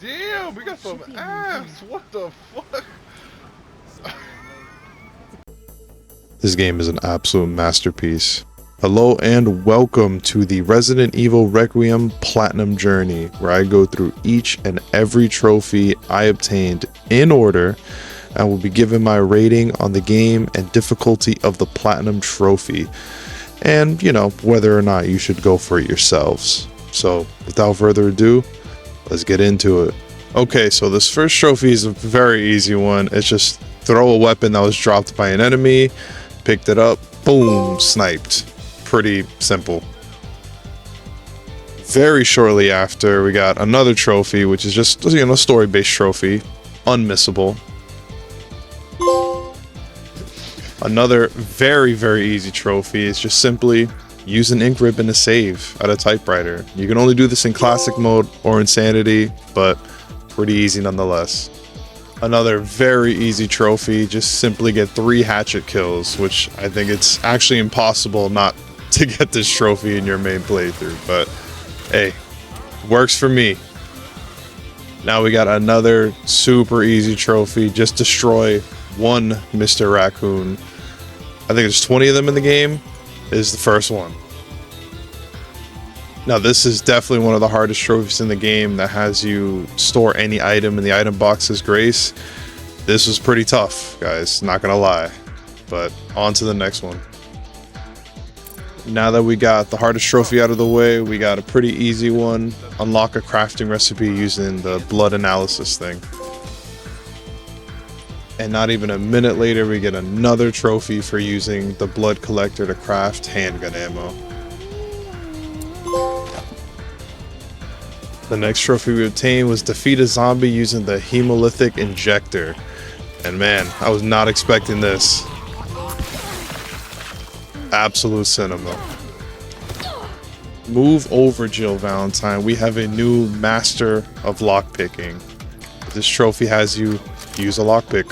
Damn, we got some ass. What the fuck? This game is an absolute masterpiece. Hello and welcome to the Resident Evil Requiem Platinum Journey, where I go through each and every trophy I obtained in order and will be given my rating on the game and difficulty of the Platinum Trophy. And, you know, whether or not you should go for it yourselves. So, without further ado, let's get into it. Okay, so this first trophy is a very easy one. It's just throw a weapon that was dropped by an enemy, picked it up, boom, sniped. Pretty simple. Very shortly after, we got another trophy, which is just, you know, story-based trophy, unmissable. Another very, very easy trophy is just simply use an ink ribbon to save at a typewriter. You can only do this in classic mode or insanity, but pretty easy nonetheless. Another very easy trophy, just simply get 3 hatchet kills, which I think it's actually impossible not to get this trophy in your main playthrough, but hey, works for me. Now we got another super easy trophy, just destroy one Mr. Raccoon. I think there's 20 of them in the game, is the first one. Now this is definitely one of the hardest trophies in the game that has you store any item in the item box as grace. This was pretty tough, guys, not gonna lie. But on to the next one. Now that we got the hardest trophy out of the way, we got a pretty easy one. Unlock a crafting recipe using the blood analysis thing. And not even a minute later, we get another trophy for using the blood collector to craft handgun ammo. The next trophy we obtained was defeat a zombie using the hemolytic injector. And man, I was not expecting this. Absolute cinema. Move over, Jill Valentine. We have a new master of lockpicking. This trophy has you use a lockpick.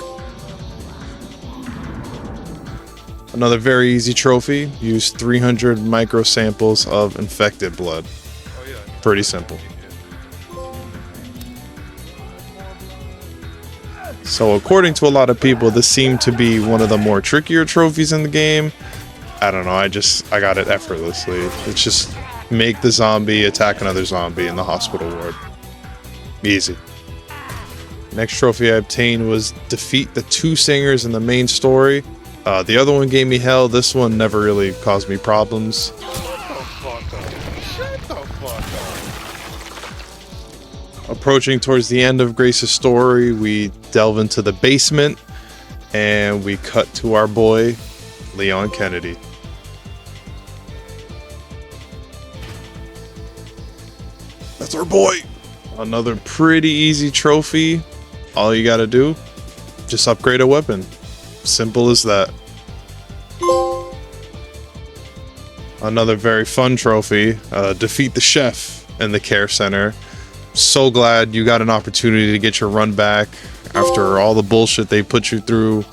Another very easy trophy, use 300 microsamples of infected blood. Pretty simple. So according to a lot of people, this seemed to be one of the more trickier trophies in the game. I don't know, I got it effortlessly. It's just make the zombie attack another zombie in the hospital ward. Easy. Next trophy I obtained was defeat the 2 singers in the main story. The other one gave me hell. This one never really caused me problems. Shut the fuck up. Shut the fuck up. Approaching towards the end of Grace's story, we delve into the basement and we cut to our boy, Leon Kennedy. That's our boy. Another pretty easy trophy. All you gotta do, just upgrade a weapon. Simple as that. Another very fun trophy, defeat the chef in the care center. So glad you got an opportunity to get your run back after all the bullshit they put you through.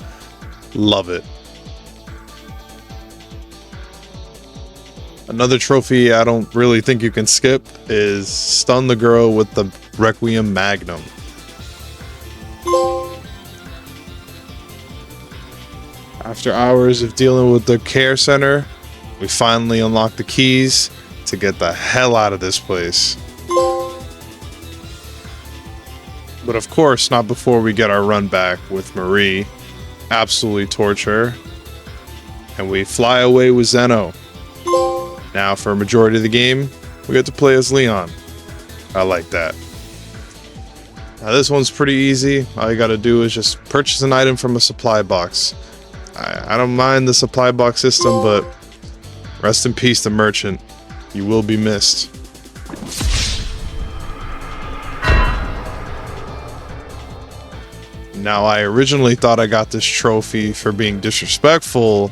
Love it. Another trophy I don't really think you can skip is stun the girl with the Requiem Magnum. After hours of dealing with the care center, we finally unlock the keys to get the hell out of this place. But of course, not before we get our run back with Marie. Absolutely torture. And we fly away with Zeno. Now for a majority of the game, we get to play as Leon. I like that. Now this one's pretty easy. All you gotta do is just purchase an item from a supply box. I don't mind the supply box system, but rest in peace the merchant. You will be missed. Now I originally thought I got this trophy for being disrespectful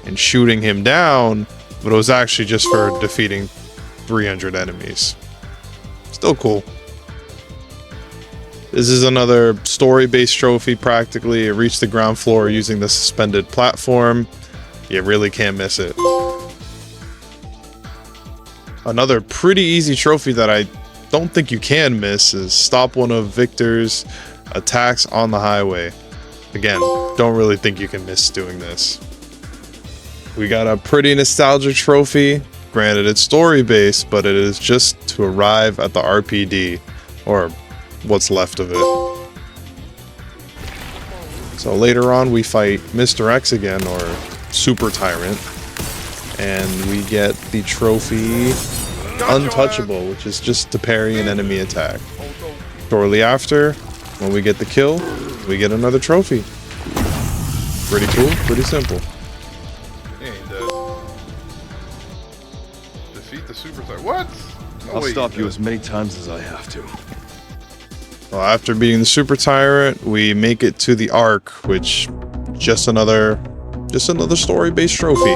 and shooting him down, but it was actually just for defeating 300 enemies. Still cool. This is another story-based trophy practically. It reached the ground floor using the suspended platform. You really can't miss it. Another pretty easy trophy that I don't think you can miss is stop one of Victor's attacks on the highway. Again, don't really think you can miss doing this. We got a pretty nostalgic trophy. Granted, it's story-based, but it is just to arrive at the RPD, or what's left of it. So later on, we fight Mr. X again, or Super Tyrant, and we get the trophy Untouchable, which is just to parry an enemy attack. Shortly after, when we get the kill, we get another trophy. Pretty cool, pretty simple. He ain't dead. Defeat the Super Tyrant. What? No I'll way stop he's you dead. as many times as I have to. Well, after beating the Super Tyrant, we make it to the Ark, which just another story-based trophy.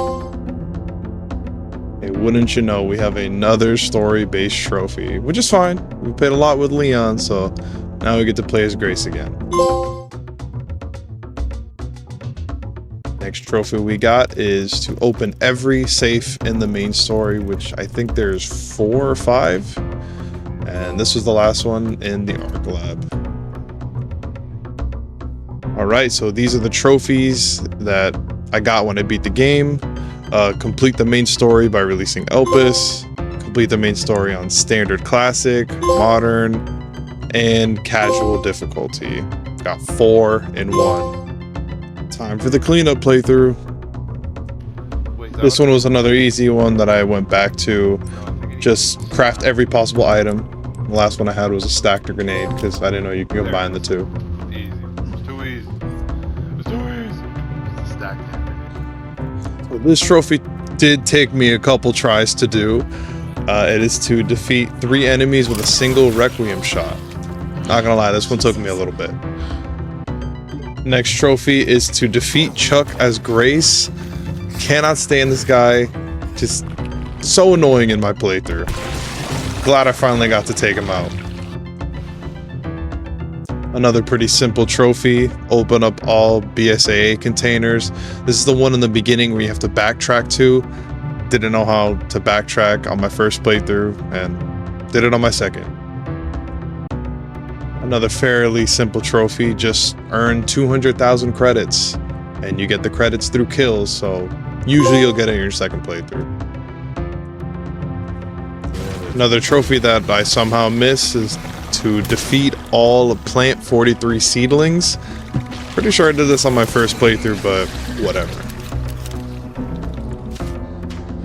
Hey, wouldn't you know, we have another story-based trophy, which is fine. We played a lot with Leon, so now we get to play as Grace again. Next trophy we got is to open every safe in the main story, which I think there's 4 or 5. And this was the last one in the Ark Lab. Alright, so these are the trophies that I got when I beat the game. Complete the main story by releasing Elpis. Complete the main story on Standard Classic, Modern, and Casual difficulty. Got 4 in 1. Time for the cleanup playthrough. Wait, This one was another easy one that I went back to. Just craft every possible item. The last one I had was a stacked grenade because I didn't know you could combine the two. Easy. It's too easy. It's too easy. It's a stack damage. So this trophy did take me a couple tries to do. It is to defeat 3 enemies with a single Requiem shot. Not gonna lie, this one took me a little bit. Next trophy is to defeat Chuck as Grace. Cannot stand this guy. Just so annoying in my playthrough. Glad I finally got to take him out. Another pretty simple trophy. Open up all BSAA containers. This is the one in the beginning where you have to backtrack to. Didn't know how to backtrack on my first playthrough and did it on my second. Another fairly simple trophy. Just earn 200,000 credits and you get the credits through kills, so usually you'll get it in your second playthrough. Another trophy that I somehow missed is to defeat all Plant 43 seedlings. Pretty sure I did this on my first playthrough, but whatever.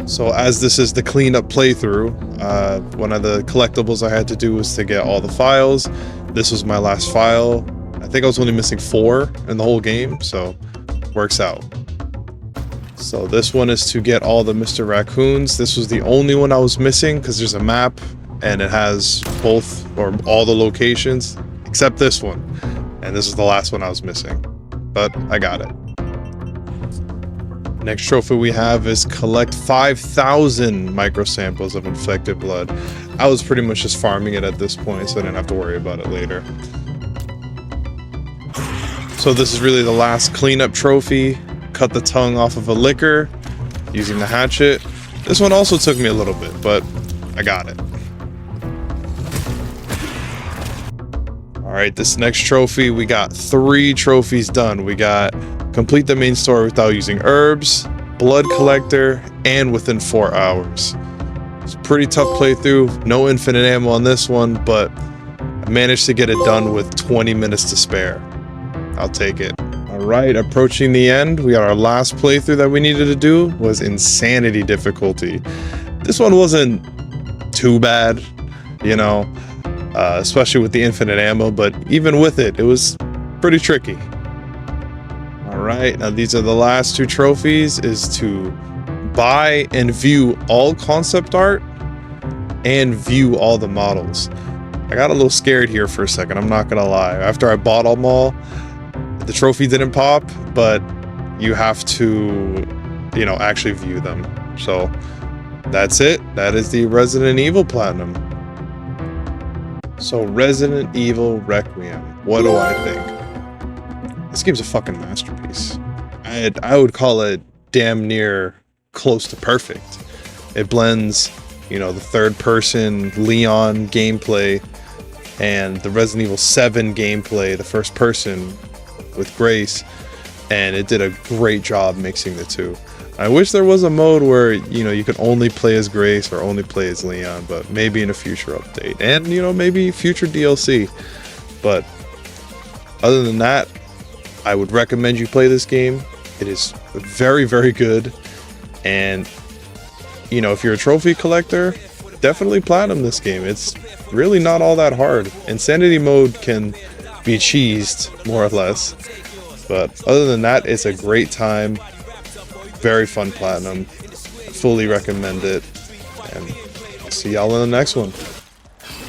So as this is the cleanup playthrough, one of the collectibles I had to do was to get all the files. This was my last file. I think I was only missing 4 in the whole game, so works out. So this one is to get all the Mr. Raccoons. This was the only one I was missing because there's a map and it has both or all the locations except this one. And this is the last one I was missing, but I got it. Next trophy we have is collect 5,000 microsamples of infected blood. I was pretty much just farming it at this point, so I didn't have to worry about it later. So this is really the last cleanup trophy. Cut the tongue off of a liquor using the hatchet. This one also took me a little bit, but I got it. Alright, this next trophy, we got 3 trophies done. We got complete the main story without using herbs, blood collector, and within 4 hours. It's a pretty tough playthrough. No infinite ammo on this one, but I managed to get it done with 20 minutes to spare. I'll take it. Alright, approaching the end, we got our last playthrough that we needed to do was Insanity difficulty. This one wasn't too bad, you know, especially with the infinite ammo, but even with it, it was pretty tricky. Alright, now these are the last 2 trophies, is to buy and view all concept art and view all the models. I got a little scared here for a second, I'm not gonna lie. After I bought them all, the trophy didn't pop, but you have to, you know, actually view them. So that's it. That is the Resident Evil Platinum. So Resident Evil Requiem. What do I think? This game's a fucking masterpiece. I would call it damn near close to perfect. It blends you know, the third person Leon gameplay and the Resident Evil 7 gameplay, the first person with Grace, and it did a great job mixing the two. I wish there was a mode where, you know, you could only play as Grace or only play as Leon, but maybe in a future update, and, you know, maybe future DLC. But other than that, I would recommend you play this game. It is very, very good, and, you know, if you're a trophy collector, definitely platinum this game. It's really not all that hard. Insanity mode can be cheesed, more or less, but other than that, it's a great time. Very fun platinum. Fully recommend it, and I'll see y'all in the next one.